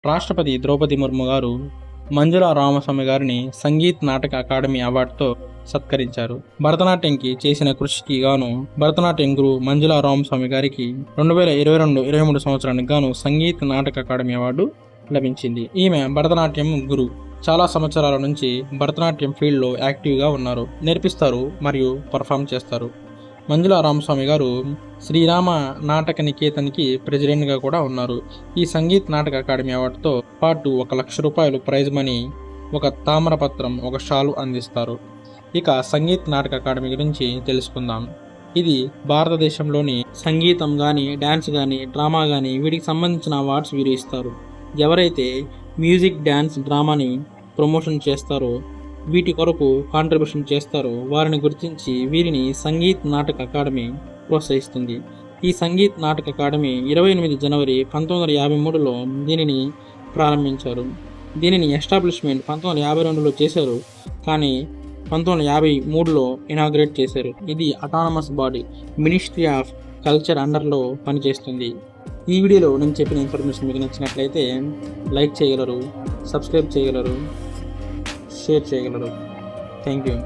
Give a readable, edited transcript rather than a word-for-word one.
రాష్ట్రపతి ద్రౌపది ముర్ము గారు మంజుల రామస్వామి గారిని సంగీత్ నాటక అకాడమీ అవార్డుతో సత్కరించారు. భరతనాట్యంకి చేసిన కృషికి గాను భరతనాట్యం గురు మంజుల రామస్వామి గారికి 2022-23 సంవత్సరానికి గాను సంగీత్ నాటక అకాడమీ అవార్డు లభించింది. ఈమె భరతనాట్యం గురు. చాలా సంవత్సరాల నుంచి భరతనాట్యం ఫీల్డ్లో యాక్టివ్గా ఉన్నారు. నేర్పిస్తారు మరియు పర్ఫామ్ చేస్తారు. మంజుల రామస్వామి గారు శ్రీరామ నాటక నికేతన్కి ప్రెసిడెంట్గా కూడా ఉన్నారు. ఈ సంగీత్ నాటక అకాడమీ అవార్డుతో పాటు 1 లక్ష రూపాయలు ప్రైజ్ మనీ, ఒక తామ్రపత్రం, ఒక షాలు అందిస్తారు. ఇక సంగీత్ నాటక అకాడమీ గురించి తెలుసుకుందాం. ఇది భారతదేశంలోని సంగీతం కానీ, డ్యాన్స్ కానీ, డ్రామా కానీ వీటికి సంబంధించిన అవార్డ్స్ వీరు ఇస్తారు. ఎవరైతే మ్యూజిక్, డ్యాన్స్, డ్రామాని ప్రమోషన్ చేస్తారో, వీటి కొరకు కాంట్రిబ్యూషన్ చేస్తారో వారిని గుర్తించి వీరిని సంగీత్ నాటక అకాడమీ ప్రోత్సహిస్తుంది. ఈ సంగీత్ నాటక అకాడమీ 28 జనవరి 1953లో దీనిని ప్రారంభించారు. దీనిని ఎస్టాబ్లిష్మెంట్ 1952లో చేశారు, కానీ 1953లో ఇనాగ్రేట్ చేశారు. ఇది autonomous body, ministry of culture అండర్లో పనిచేస్తుంది. ఈ వీడియోలో నేను చెప్పిన ఇన్ఫర్మేషన్ మీకు నచ్చినట్లయితే లైక్ చేయగలరు, సబ్స్క్రైబ్ చేయగలరు, షేర్ చేయగలరు. Thank you.